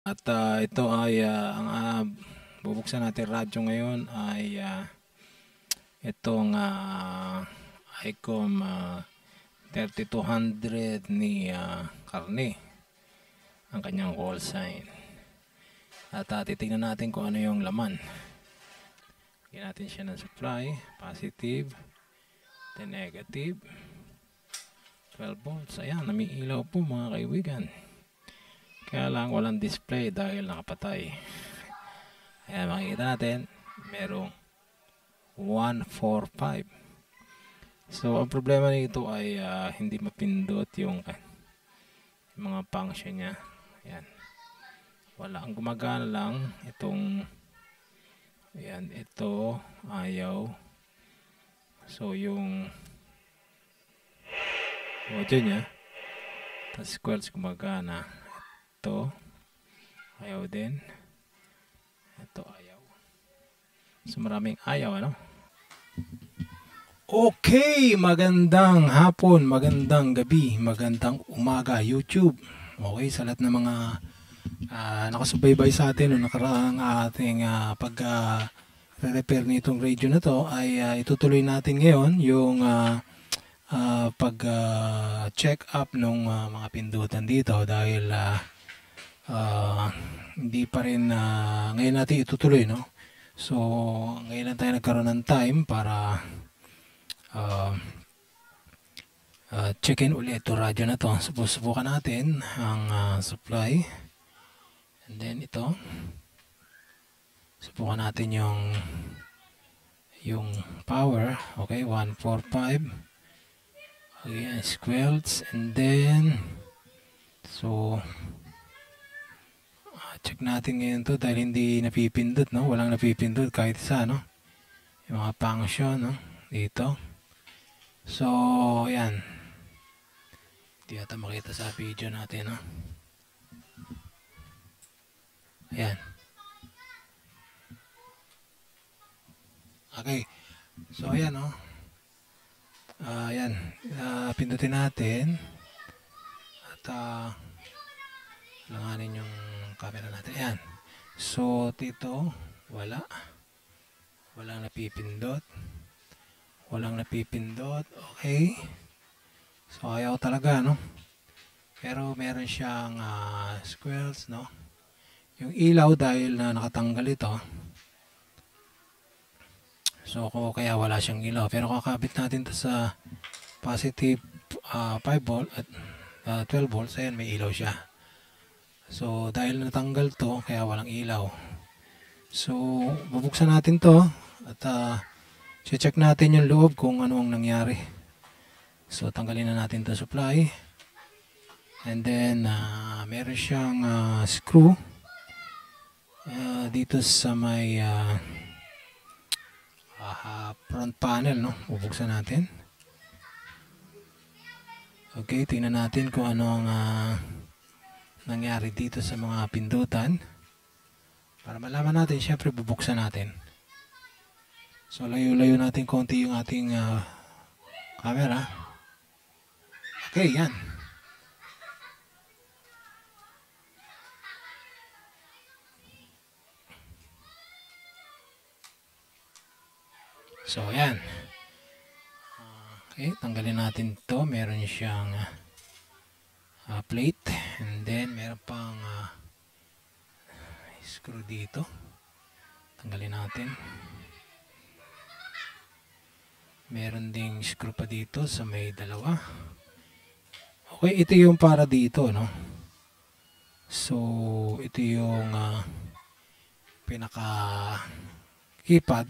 At ito ay bubuksan natin radyo ngayon ay itong ICOM 3200 ni Carne, ang kanyang call sign. At titignan natin kung ano yung laman. Lagyan natin siya ng supply, positive, then negative, 12 volts. Ayan, namiilaw po mga kaibigan. Kaya lang walang display dahil nakapatay. Ayan, makikita natin, merong 145. So, ang problema nito ay hindi mapindot yung mga function niya. Ayan. Wala. Ang gumagana lang itong ayan, ito ayaw. So, yung audio niya, tapos squelch gumagana. Ito ayaw din. Ito ayaw. So, maraming ayaw, ano? Okay, magandang hapon, magandang gabi, magandang umaga YouTube. Okay, sa lahat ng mga nakasubaybay sa atin o nakaraang ating pag-repair nitong radio na to ay itutuloy natin ngayon yung pag-check up ng mga pindutan dito dahil hindi pa rin ngayon natin itutuloy, no? So, ngayon lang tayo nagkaroon ng time para check-in ulit ito radyo na to. Subukan natin ang supply, and then ito subukan natin yung power. Okay, 145. Ayan, squelch, and then so check natin ngayon to dahil hindi napipindot, no? Walang napipindot kahit isa, no? Yung mga function, no? Dito. So, ayan. Hindi yata makita sa video natin, no? Ayan. Okay. So, ayan, no? Ayan. Pindutin natin. At, langanin yung camera natin. Ayan. So, dito, wala. Walang napipindot. Walang napipindot. Okay. So, ayaw talaga, no? Pero meron siyang squelch, no? Yung ilaw dahil na nakatanggal ito. So, kaya wala siyang ilaw. Pero kakabit natin ito sa positive 5 volt at 12 volts. Ayan, may ilaw siya. So, dahil natanggal to, kaya walang ilaw. So, bubuksan natin to at check natin yung loob kung ano ang nangyari. So, tanggalin na natin ito supply. And then, meron siyang screw dito sa may front panel, no? Bubuksan natin. Okay, tingnan natin kung ano ang nangyari dito sa mga pindutan. Para malaman natin, syempre bubuksan natin. So, layo-layo natin konti yung ating camera. Okay, yan. So, yan. Okay, tanggalin natin to. Meron siyang plate. And then, meron pang screw dito. Tanggalin natin. Meron ding screw pa dito sa may dalawa. Okay, ito yung para dito, no? So, ito yung pinaka keypad.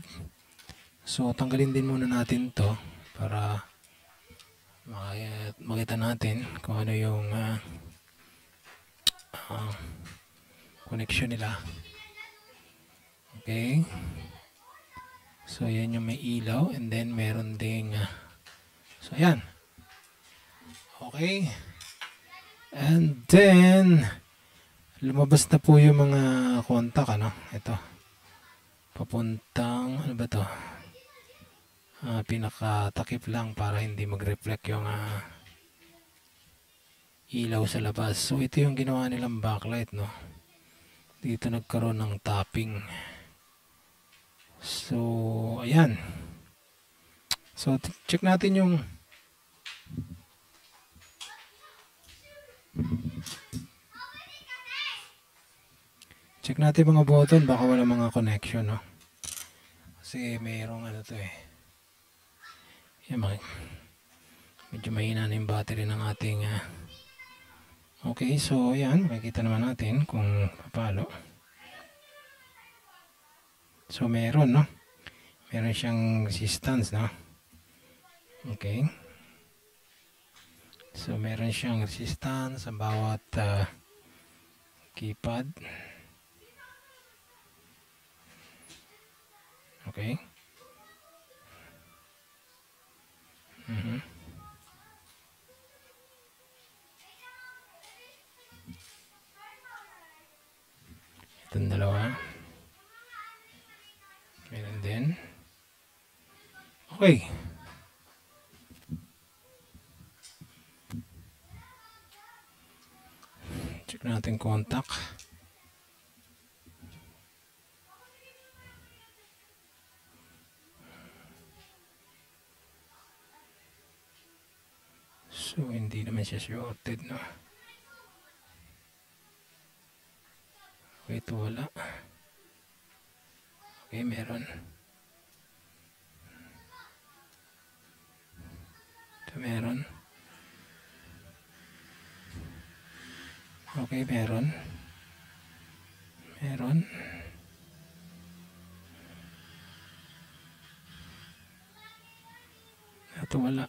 So, tanggalin din muna natin to para makita natin kung ano yung connection nila. Okay. So, yan yung may ilaw. And then, meron ding so, yan. Okay. And then, lumabas na po yung mga kontak, ano? Ito. Papuntang, ano ba to? Pinakatakip lang para hindi mag-reflect yung ilaw sa labas. So, ito yung ginawa nilang backlight, no? dito nagkaroon ng tapping. So ayan, so check natin yung mga button, baka wala mga connection, no? Kasi mayroong ano to eh. Yan, medyo mahina na yung battery ng ating okay, so yan, makikita naman natin kung paano. So meron, no? Meron siyang resistance, no? Okay. So meron siyang resistance sa bawat keypad. Okay. Itong dalawa. Meron din. Okay. Check natin contact. So hindi naman siya shorted, no? Okay, ito wala. Okay, meron. Ito meron. Okay, meron. Meron. Ito wala.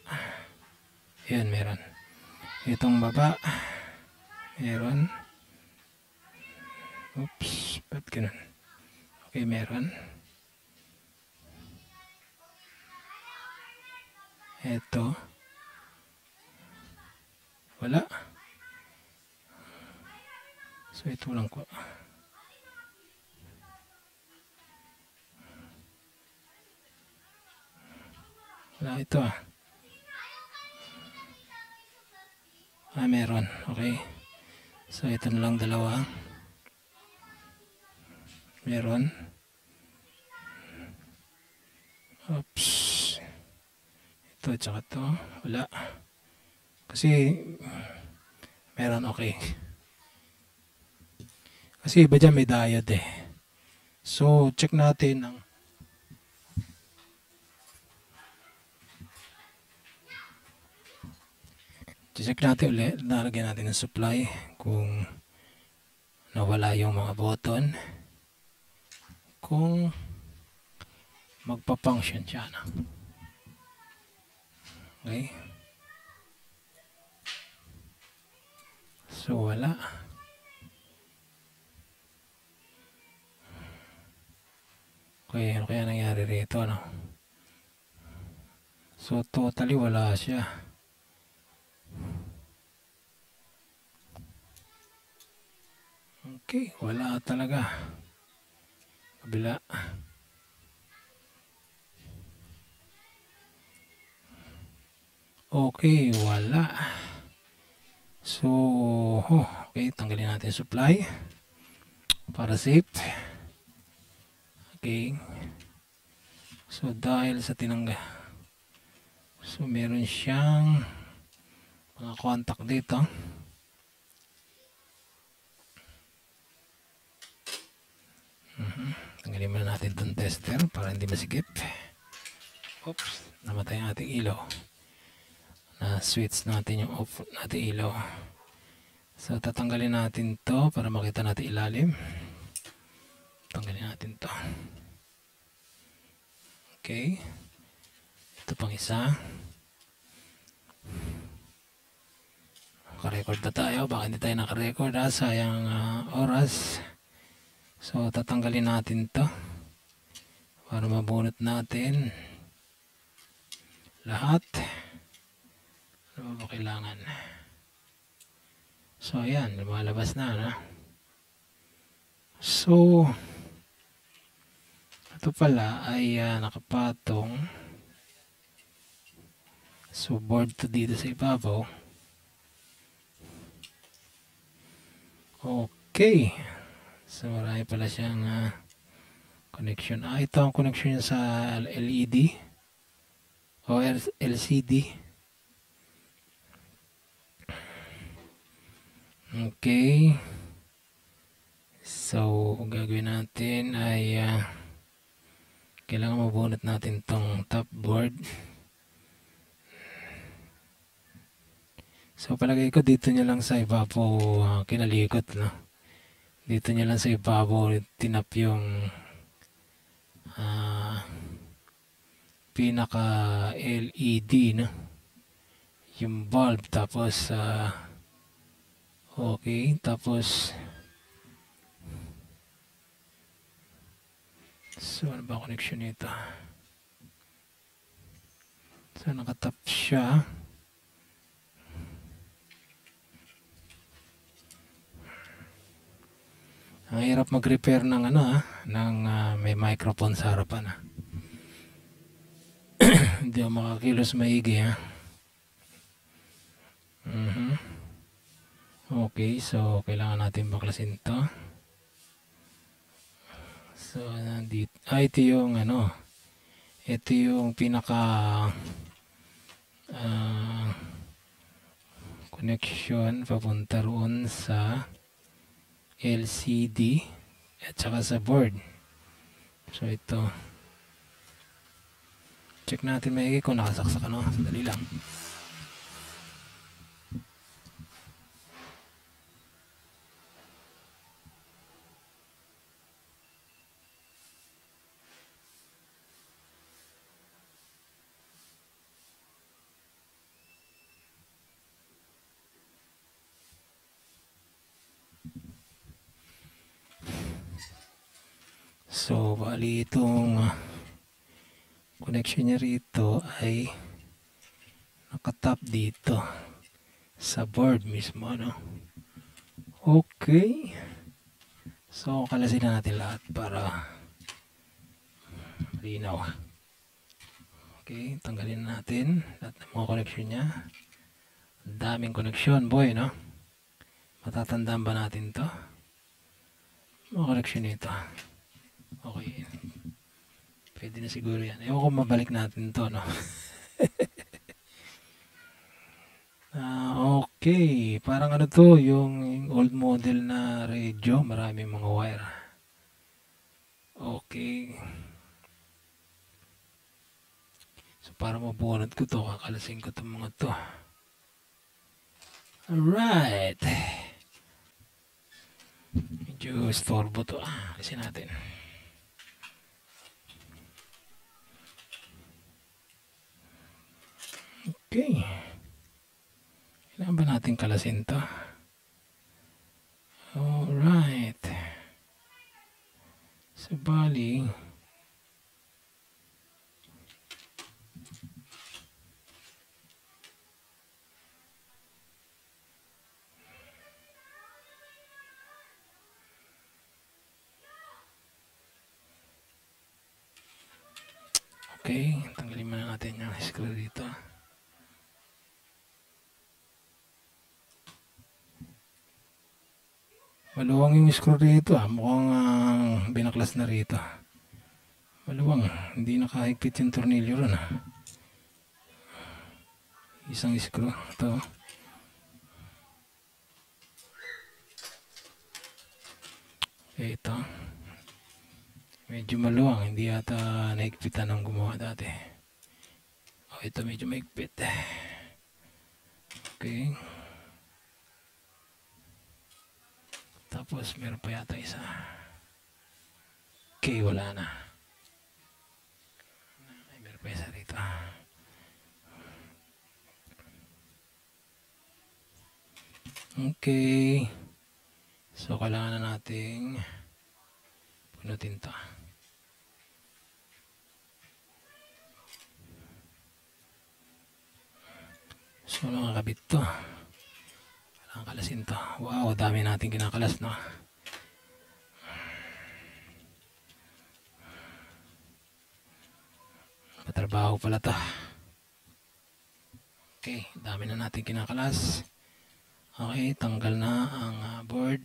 Ayan, meron. Itong baba. Meron. Oops, ba't ganun? Okay, meron. Ito. Wala. So ito lang ko. Wala ito ah. Meron. Okay. So ito na lang dalawa. Meron. Oops. Ito tsaka ito. Wala. Kasi meron, okay. Kasi iba dyan may diode eh. So check natin ang check natin ulit. Nalagyan natin ng supply kung nawala yung mga button. Kung magpa-function siya na. Okay. So wala. Okay, ano kaya nangyari rito, no? So totally wala siya. Okay, wala talaga. Kabila. Okay, wala. So, okay, tanggalin natin supply para safe. Okay. So, dahil sa tinanggal. So, meron siyang mga contact dito. Tanggalin muna natin itong tester para hindi masikip. Oops, namatay ang ating ilaw. Na-switch natin yung off natin ilaw. So, tatanggalin natin to para makita natin ilalim. Tanggalin natin to. Okay. Ito pang isa. Naka-record na tayo. Baka hindi tayo naka-record. Sayang oras. So, tatanggalin natin to para mabunot natin lahat. Ano ba kailangan? So, ayan. Lumalabas na, no? So, ito pala ay nakapatong. So, board to dito sa ibabaw. Okay. So marami pala siyang connection. Ito ang connection niya sa LED o LCD. Okay. So gagawin natin ay kailangan mabunot natin tong top board. So palagay ko dito niya lang sa ibabaw kinalikot, no? Dito niya lang sa ibabaw tinap yung pinaka LED, no? Yung bulb, tapos okay, tapos so ano ba connection nito? So nakatap siya. Ang hirap mag-repair ng ng may microphone sa harapan. Hindi ako makakilos maigi, ha. Okay, so kailangan natin baklasin to. So nandito, ito yung ito yung pinaka connection papunta roon sa LCD at saka sa board. So ito, check natin maigi kung nakasaksak, sandali lang. So bali itong connection niya rito ay nakatap dito sa board mismo, Okay. So kalasin na natin lahat para malinaw. Okay, tanggalin natin lahat ng mga connection niya. Daming connection, boy, no? Matatandaan ba natin to? Mga connection nito. Okay. Pwede na siguro yan. Ewan ko mabalik natin to, no? Okay. Parang to, yung old model na radio. Maraming mga wire. Okay. So, para mabunod ko to, kakalasin ko itong mga to. Alright. Medyo storbo to. Kasi natin. Okay. Kailangan ba natin kalasin to? Alright. So, bali, okay, tanggalin muna natin yung screw dito. Maluwang yung screw rito, mukhang binaklas na rito. Maluwang, hindi nakahigpit yung tornilyo ron. Isang screw, ito. Okay, ito. Medyo maluwang, hindi yata nahigpitan ng gumawa dati. Ito medyo mahigpit. Okay. Tapos meron pa yata isa. Okay, wala na. Meron pa isa rito. Okay. So, kailangan na nating punutin to. So, nakakabit to. Kailangan kalasin to. Wow, dami natin kinakalas, no? Patrabaho pala to. Okay, dami na natin kinakalas. Okay, tanggal na ang board.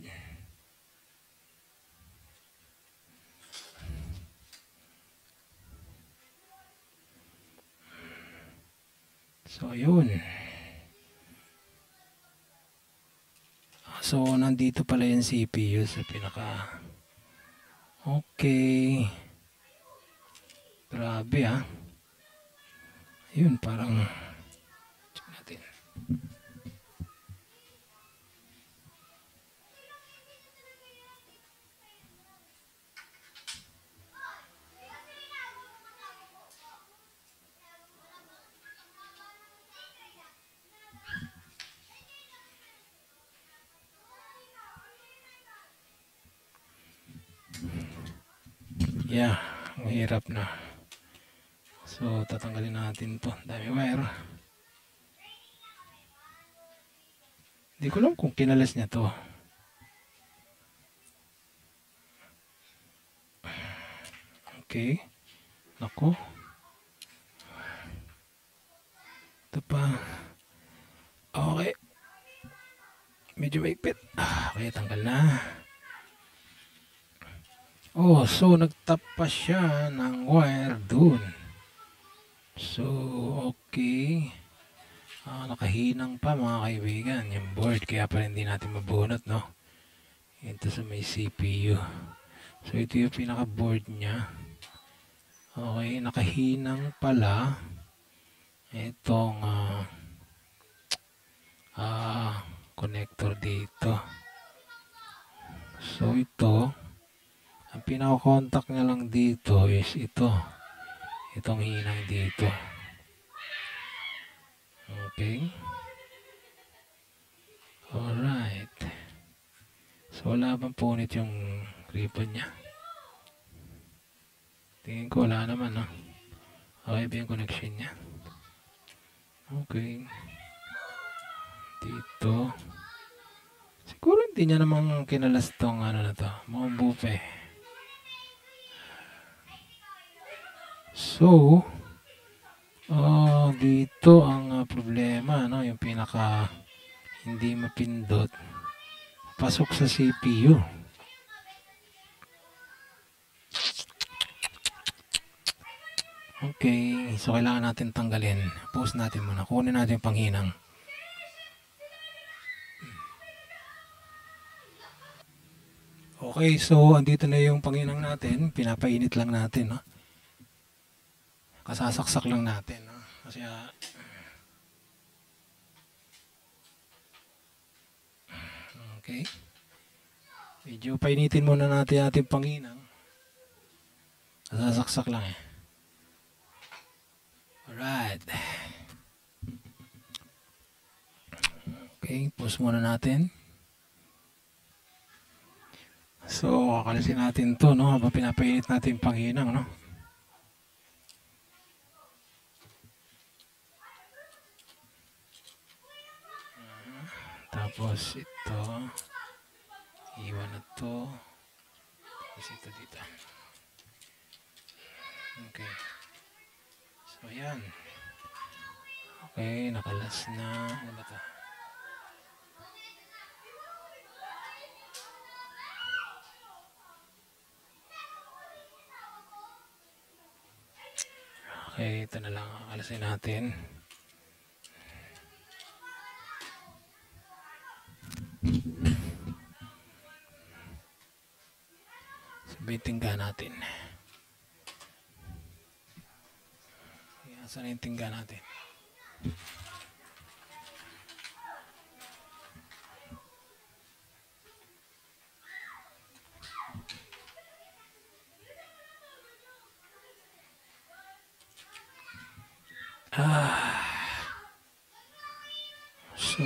So, yun. So, nandito pala yung CPU sa pinaka... Okay. Grabe ah. Yun, parang... Check natin. Yeah, mahirap na. So, tatanggalin natin to. Dami wire. Hindi ko alam kung kinalas niya to. Okay. Nako. Ito pa. Okay. Medyo maigpit. Okay, tanggal na. Oh, so nagtap pa siya ng wire dun. So, okay. Nakahinang pa mga kaibigan yung board, kaya pala hindi natin mabunot, no? Ito sa may CPU. So, ito yung pinaka-board niya. Okay, nakahinang pala itong connector dito. So, ito, ang pinaka-contact niya lang dito is ito. Itong hinang dito. Okay. Alright. So, wala bang punit yung ribbon niya? Tingin ko wala naman, no? Okay ba yung connection niya? Okay. Dito. Siguro hindi niya namang kinalas tong ano na to. Mga bupe. So, dito ang problema, no? Yung pinaka hindi mapindot. Pasok sa CPU. Okay, so kailangan natin tanggalin. Pause natin muna. Kunin natin yung panghinang. Okay, so andito na yung panghinang natin. Pinapainit lang natin, no? Kasasaksak lang natin, no? Kasi okay. Medyo painitin muna natin ating panghinang. Kasasaksak lang eh. Alright. Okay, pause muna natin. So, kakalisin natin to, no? Habang pinapainit natin yung panghinang, no? Tapos ito, iwan na to. Tapos ito dito. Okay. So, yan. Okay, nakalas na. Ano ba ito? Okay, ito na lang. Kakalasin natin. Sabihin tingga natin. Saan yung tingga natin? So,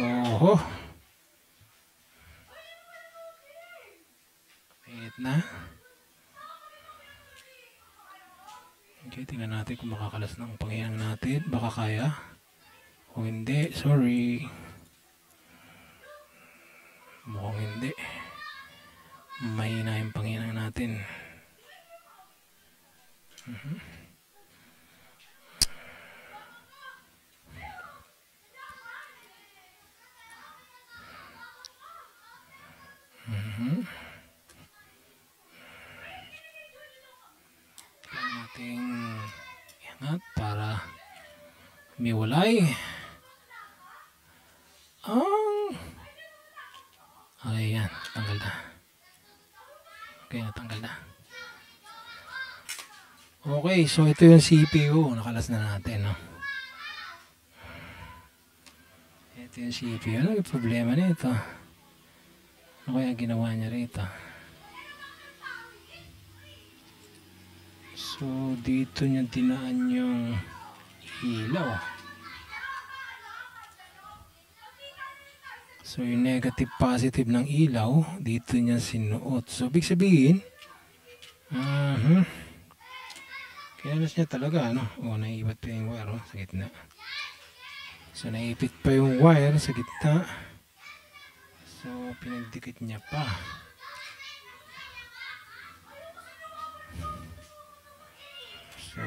mainit na. Okay, tingnan natin kung makakalas ng panghinang natin. Baka kaya. Kung hindi, sorry. Mukhang hindi. Mahina yung panghinang natin. Kailangan nating iangat para miwalay. Okay, natanggal na. Okay, so ito yung CPU. Nakalas na natin, no? Ito yung CPU. Ano yung problema nito? Ano kaya ginawa niya rito? So, dito niya dinaan yung ilaw. So, yung negative positive ng ilaw, dito niya sinuot. So, ibig sabihin, kinalas niya talaga, ano? O, naiibat pa yung wire, sa gitna. So, naipit pa yung wire sa gitna. So, pinagdikit niya pa. So,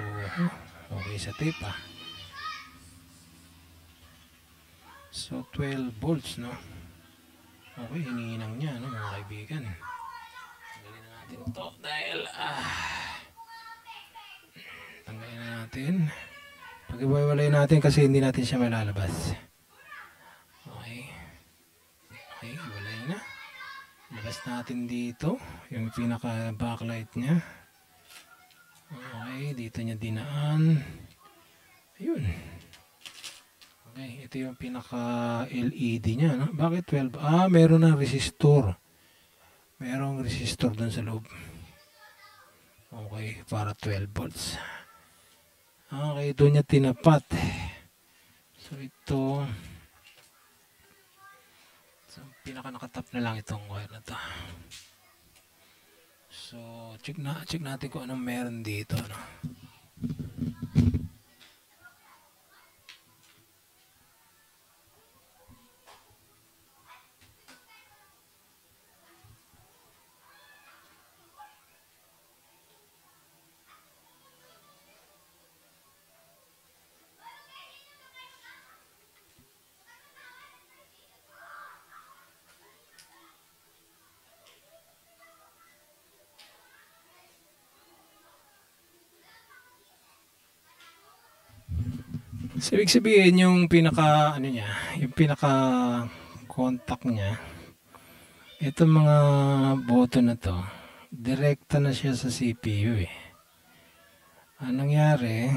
okay sa tape, So, 12 volts, no? Okay, hinihinang niya, no, mga kaibigan. Tanggalin na natin ito dahil, tanggalin na natin. Pag-iwalay natin kasi hindi natin siya malalabas. Okay. Okay, iwalay na. Labas natin dito, yung pinaka-backlight niya. Okay, dito niya dinaan. Ayun. Okay, ito yung pinaka-LED niya, no? Bakit 12? Meron ng resistor. Merong resistor dun sa loob. Okay, para 12 volts. Okay, doon niya tinapat. So, ito. So, pinaka-nakatap na lang itong wire na to. So, check natin kung anong meron dito, no? So, ibig sabihin yung pinaka yung pinaka contact niya, itong mga button na to, direkta na siya sa CPU, Anong nangyari?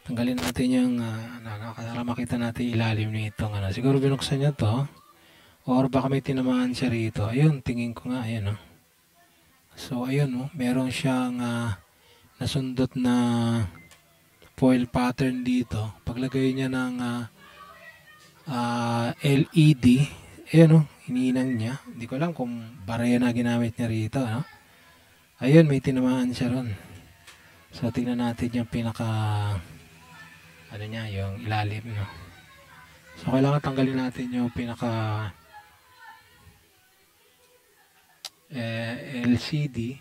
Tanggalin natin yung para makita natin ilalim nitong siguro binuksan niya to. Or baka may tinamaan siya rito. Ayun, tingin ko nga, ayun, So, ayun, meron siyang nasundot na foil pattern dito. Paglagay niya ng LED, ayun, hininang niya. Hindi ko alam kung barya na ginamit niya rito, Ayun, may tinamaan siya ron. So, tingnan natin yung pinaka, yung ilalim, So, kailangan tanggalin natin yung pinaka LCD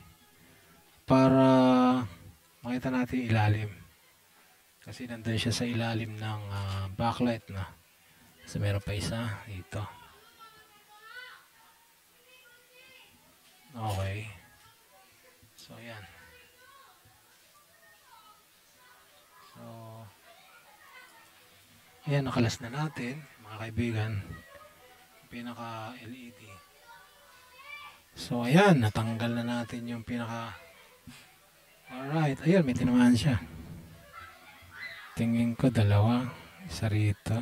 para makita natin ilalim kasi nandun siya sa ilalim ng backlight so meron pa isa dito. Okay, so yan, so ayan, nakalas na natin mga kaibigan pinaka LED. So, ayan, natanggal na natin yung pinaka, alright, ayan, may tinamaan siya. Tingin ko, dalawa, isa rito.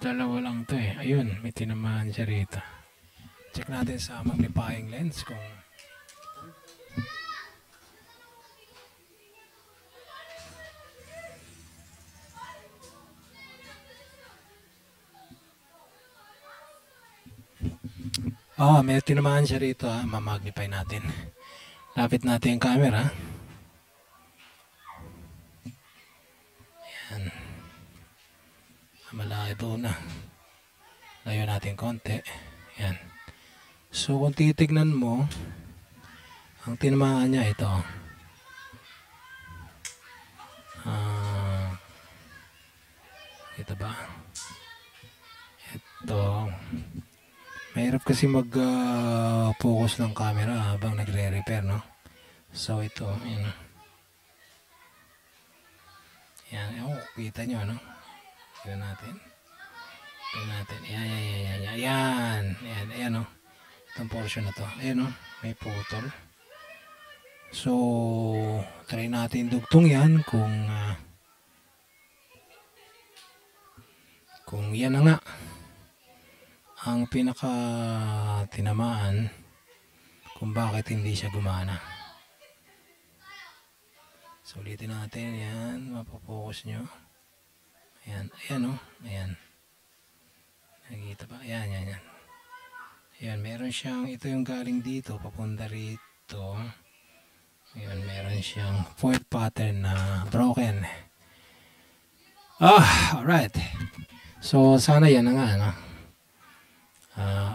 Dalawa lang to ayun, may tinamaan siya rito. Check natin sa magnifying lens kung may tinamaan siya rito mamagnify natin. Lapit natin yung camera. Ayan. Malayo na. Layo natin konti. Ayan. So kung titignan mo, ang tinamaan niya ito. Ito ba? Ito. Mahirap kasi mag-focus ng camera habang nagre-repair, So ito, yan. Yan, kita nyo, ano? Tignan natin. Ayan, oh. Itong portion na to. Ayan, oh. May putol. So, try natin dugtong yan kung yan na nga ang pinaka tinamaan kung bakit hindi siya gumana. So, ulitin natin. Yan, mapopokus nyo. Ayan, oh. Ayan. Nakikita ba? Ayan. Ayan, meron siyang, ito yung galing dito, papunta rito. Ayan, meron siyang fourth pattern na broken. Alright. So, sana yan na nga, ano?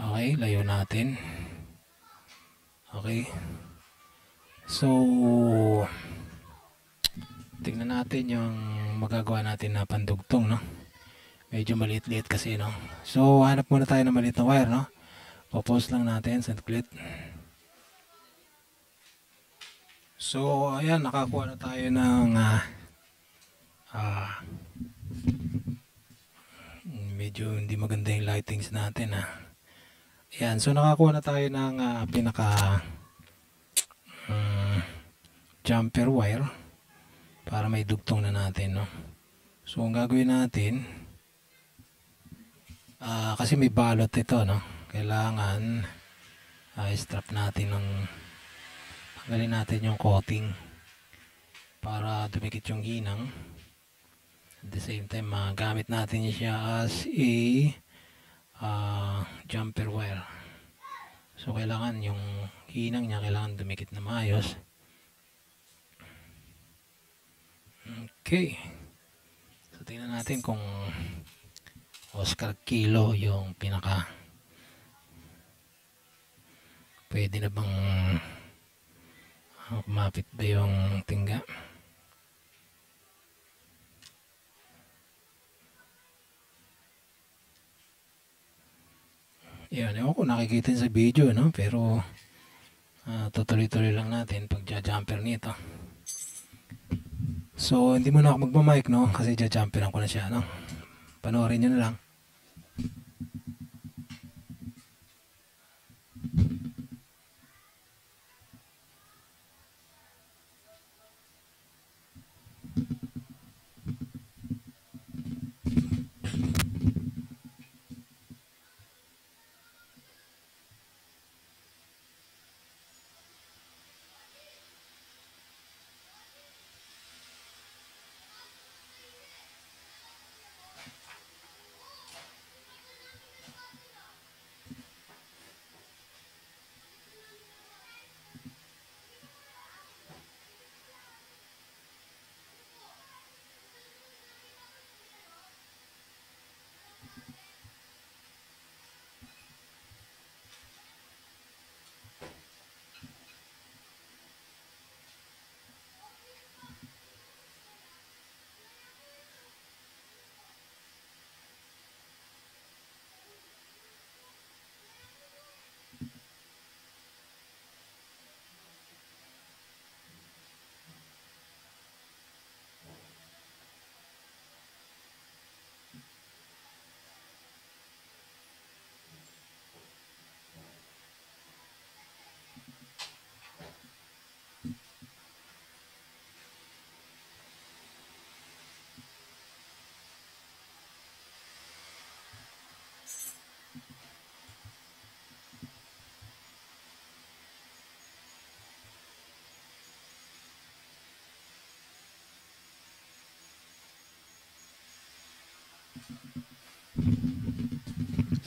Okay, layo natin. Okay. So, tingnan natin yung magagawa natin na pandugtong, no? Medyo maliit-liit kasi, no? So, hanap muna tayo ng maliit na wire, no? Popose lang natin sa saglit. So, ayan, nakakuha na tayo ng medyo hindi maganda yung lightings natin, Ayan, so nakakuha na tayo ng pinaka jumper wire para may dugtong na natin, no? So, ang gagawin natin, kasi may balot ito, no? Kailangan strap natin tanggalin natin yung coating para dumikit yung ginang. At the same time, gamit natin siya as a jumper wire. So, kailangan yung hinang niya kailangan dumikit na maayos. Okay. So, tingnan natin kung Oscar Kilo yung pinaka pwede na bang kumapit ba yung tingga. Yan, ewan ko nakikita sa video, no? Pero tutuloy-tuloy lang natin pag jumper nito. So, hindi muna ako magmamic, no? Kasi jumperan ko na siya, no? Panoorin nyo na lang.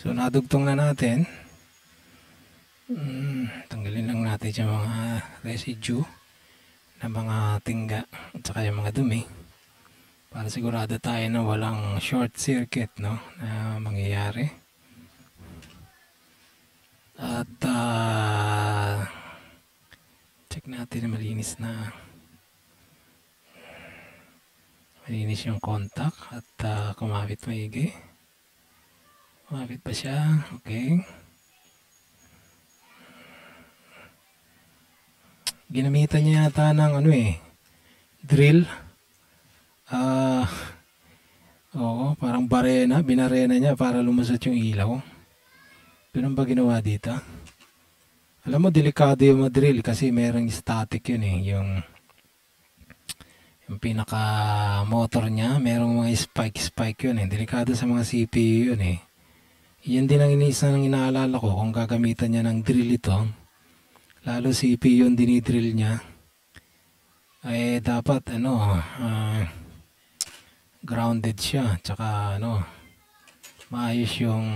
So, nadugtong na natin. Tanggalin lang natin yung mga residue na mga tingga at saka yung mga dumi para sigurado tayo na walang short circuit, no, na mangyayari. At check natin na malinis yung contact at kumapit maigi. Kumapit pa siya. Okay. ginamitan niya yata ng ano drill. Oo, parang binarena niya para lumusot yung ilaw. Ganun ba ginawa dito? Alam mo, delikado yung drill kasi merong static yun yung pinaka motor niya, merong mga spike yun Delikado sa mga CPU yun Yan din ang iniisa ng inaalala ko kung gagamitan niya ng drill ito. Lalo CPU yung dinidrill niya. Ay dapat grounded siya. Tsaka maayos yung...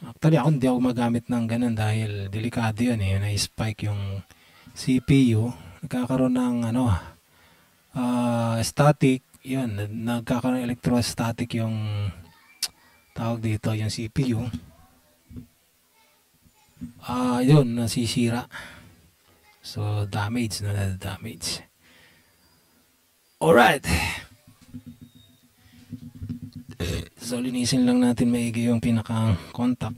Actually ako hindi ako magamit ng ganun dahil delikado yun Na-spike yung CPU. Nagkakaroon ng static. Yun, nagkakaroon ng electrostatic yung tawag dito, yung CPU. Yun, nasisira. So, damage. Alright. So, linisin lang natin maigi yung pinaka-contact.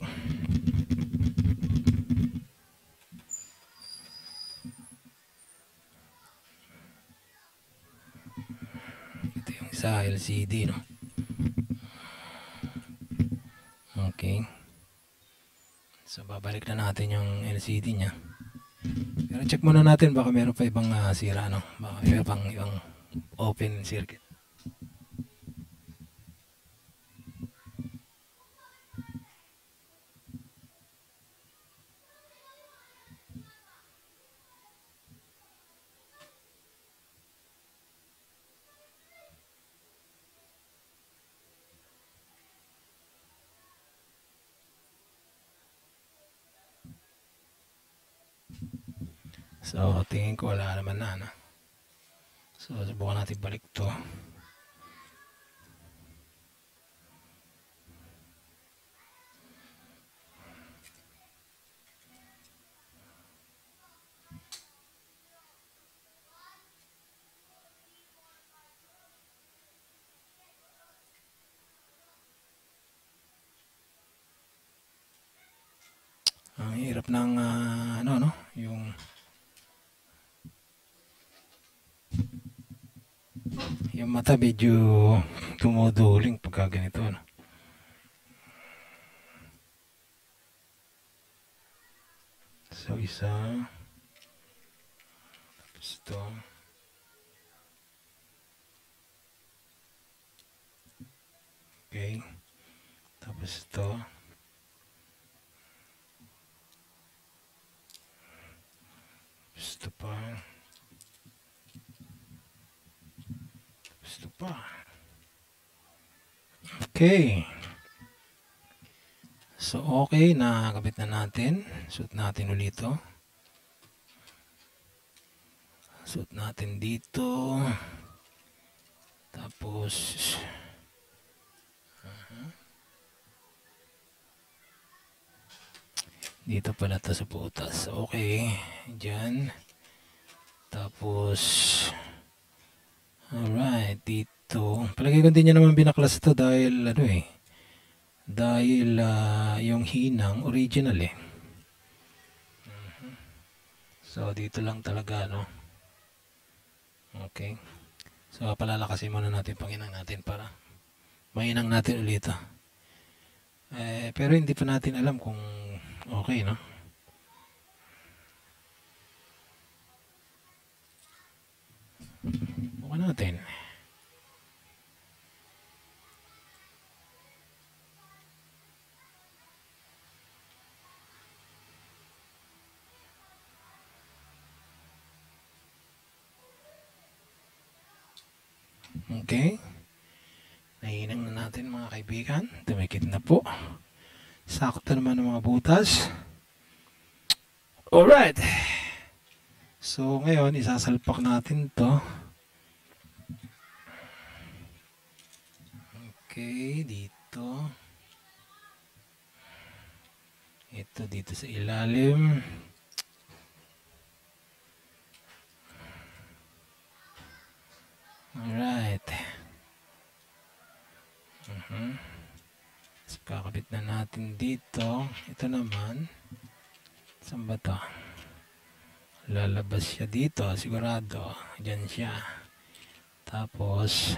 Ito yung isa, LCD, no? Okay. So, babalik na natin yung LCD niya. Pero check muna natin, baka meron pa ibang sira, no? Baka meron pang ibang open circuit. So, tingin ko wala naman na. So, subukan natin balik to. Ang hirap ng yung mata medyo tumuduling pagka ganito, no? So, isa. Tapos ito. Okay. Tapos ito. Tapos ito pa. Tapos ito pa. Okay. So, okay. Nakakabit na natin. Suot natin ulit ito. Suot natin dito. Tapos, dito pala ito sa butas. Okay. Diyan. Tapos, alright. Dito. Palagay ko din niya naman binaklas ito dahil dahil yung hinang original So, dito lang talaga, no? Okay. So, palalakasin muna natin panginang natin para mainang natin ulit ito. Pero hindi pa natin alam kung okay, no? Bukan natin. Okay. Nahinang na natin mga kaibigan. Dumikit na po. Sakto naman ng mga butas. Alright. So, ngayon, isasalpak natin to. Okay, dito. Ito dito sa ilalim. Alright. So, kakabit na natin dito. Ito naman. Saan ba ito? lalabas siya dito, sigurado. Diyan siya. Tapos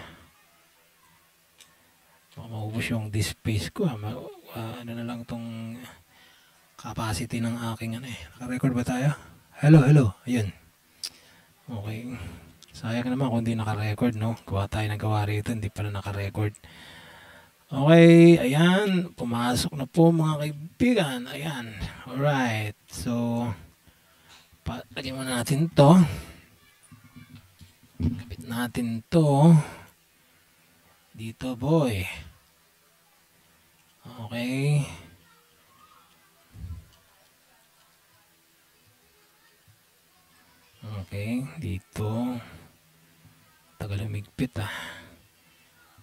maubos yung disk space ko. Ano na lang tong capacity ng aking ano eh. Naka-record ba tayo? Hello, hello. Ayun. Okay. Sayang naman kung hindi naka-record, no? Gawa tayo ng gawa rito, hindi pala naka-record. Okay, ayan. Pumasok na po mga kaibigan. Ayan. Alright. So, lagyan muna natin to. Kapit natin to. Dito, boy. Okay. Okay, dito. Tagal lumigpit ah.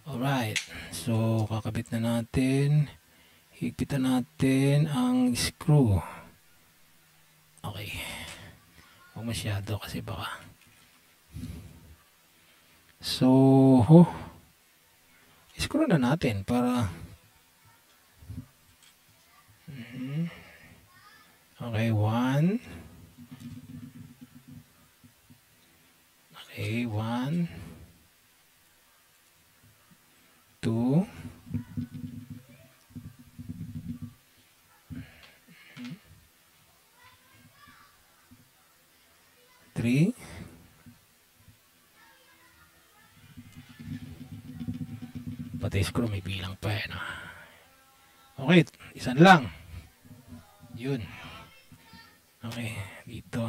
Alright. So, kakabit na natin. Higpitan natin ang screw. Okay. Huwag masyado kasi baka. So, screw na natin para okay, 1. Okay, 1, 2, 3, 4. Pati screw may bilang pa eh, no? Okay, isa lang. Yun. Okay, dito.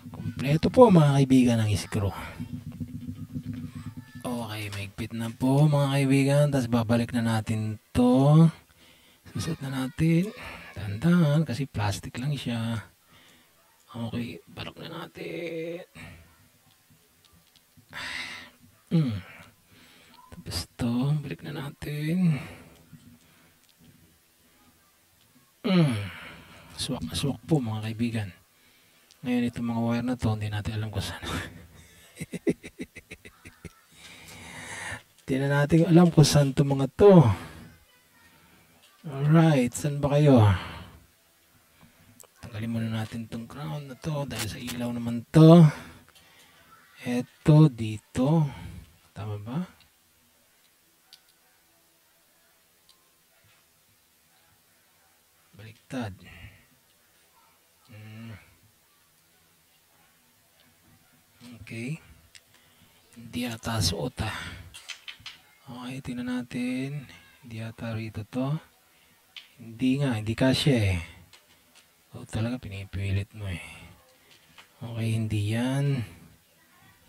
Kompleto po mga kaibigan ng screw. Okay, maigpit na po mga kaibigan. Tapos babalik na natin to. Suset na natin. Dahan-dahan kasi plastic lang siya. Okay, balok na natin. Tapos to, balik na natin. Swak na swak po mga kaibigan. Ngayon itong mga wire na to, hindi natin alam kung saan. Hindi na natin alam kung saan itong mga to. Alright, saan ba kayo? Tanggalin muna natin itong ground na to dahil sa ilaw naman to. Eto dito. Tama ba? Baliktad. Okay. Hindi ata suot ah. Okay, tingnan natin. Hindi ata rito to. Hindi nga, hindi kasya eh. Talaga pinipilit mo eh. Okay, hindi yan.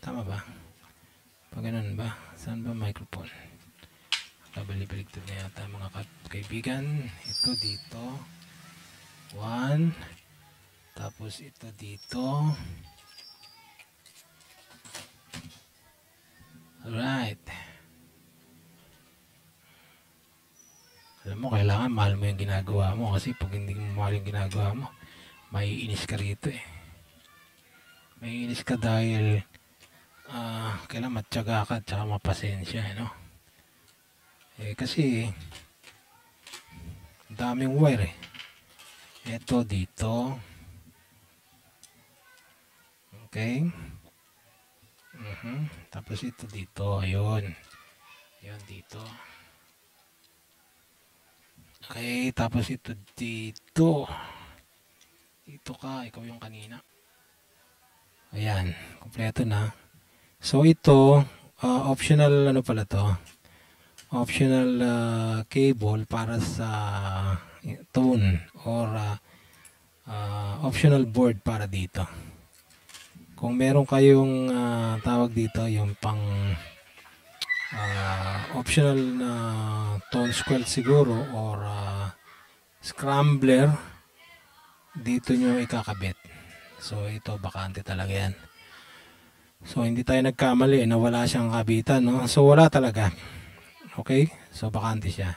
Tama ba? Pag ganun ba? Saan ba microphone? Kabali-baligtad na yata mga kaibigan. Ito dito. 1. Tapos ito dito. Alright. Alam mo, kailangan mahal mo yung ginagawa mo kasi pag hindi mo mahal yung ginagawa mo, maiinis ka rito eh. Maiinis ka dahil kailangan matyaga ka at saka mapasensya, no? Kasi daming wire eh. Ito dito. Okay. Tapos ito dito, ayun. Ayun dito. Okay, tapos ito dito. Dito ka, ikaw yung kanina. Ayan, kompleto na. So ito, optional ano pala to? Optional cable para sa tone or optional board para dito. Kung meron kayong tawag dito, yung pang optional na tone squelt siguro or scrambler, dito nyo ikakabit. So ito bakante talaga yan. So hindi tayo nagkamali na wala siyang kabitan, no? So wala talaga. Okay? So bakante siya.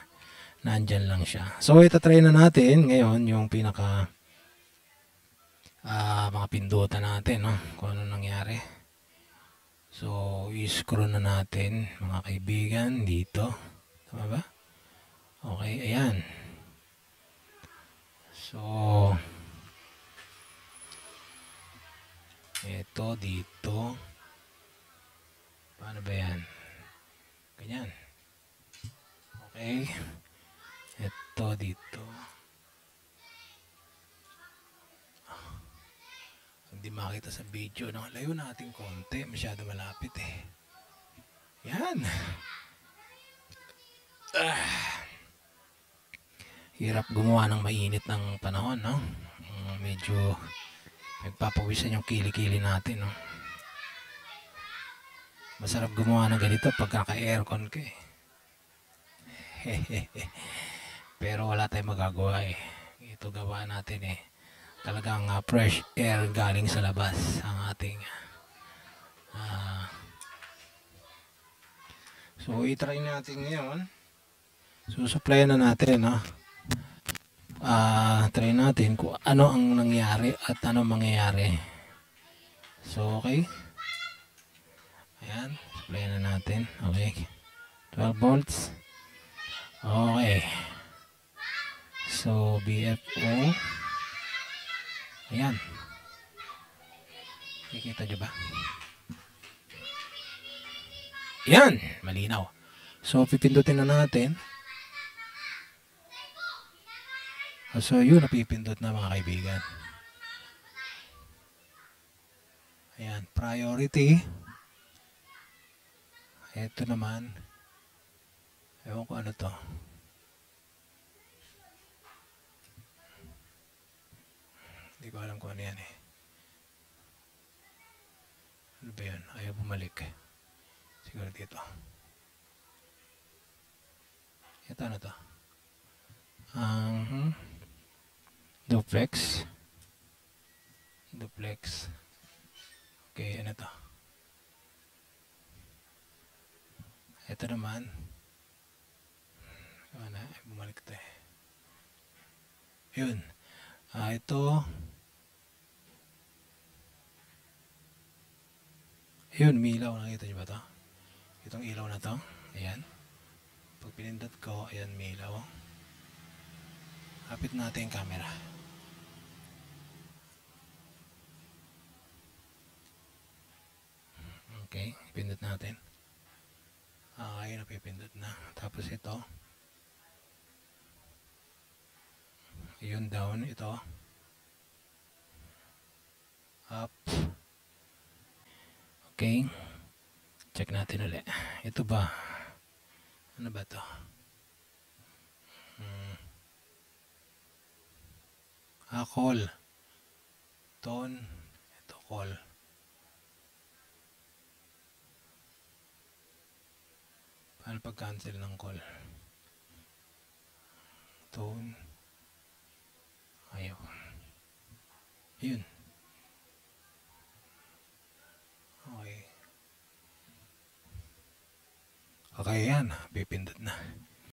Nandyan lang siya. So itatry na natin ngayon yung pinaka mga pindutan natin, no? Kung ano nangyari. So i-screw na natin mga kaibigan dito. Tama ba? Okay, ayan. So Ito dito. Paano ba yan? Ganyan. Okay. Ito dito. Hindi makita sa video. No? Layo natin konti. Masyado malapit eh. Yan. Hirap gumawa ng mainit ng panahon, no? Medyo nagpapawisan yung kilikili natin, no? Masarap gumawa ng ganito pag naka-aircon ka eh. Pero wala tayong magagawa eh. Ito gawa natin eh. Talagang fresh air galing sa labas ang ating so i-try natin ngayon. Susupplyan na natin, no? Try natin kung ano ang nangyari at ano mangyayari. So okay. Ayan, supplyan na natin. Okay. 12 volts. Okay. So BFO. Ayan. Nakikita nyo ba? Ayan, malinaw. So pipindutin na natin. So yun, napipindot na mga kaibigan. Ayan, priority. Ito naman. Ewan ko ano to. Hindi ko alam kung ano yan eh. Ano ba yun? Ayaw bumalik. Siguro dito. Ito ano to? Duplex. Duplex. Okay, ano to? Ito naman. Ano, bumalik ito eh. Yun. Ito. Yun, may ilaw. Nakita nyo ba to? Itong ilaw na to. Ayan. Pag pinindot ko, ayan, may ilaw. Kapit natin yung camera. Okay, pindot natin. Ayun, napipindot na. Tapos ito. Yun down, ito. Up. Okay. Check natin ulit. Ito ba? Ano ba to? Call. Tone. Ito, call. Paano pag-cancel ng call? Tone. Ayaw. Yun. Okay. Okay yan. Pipindot na.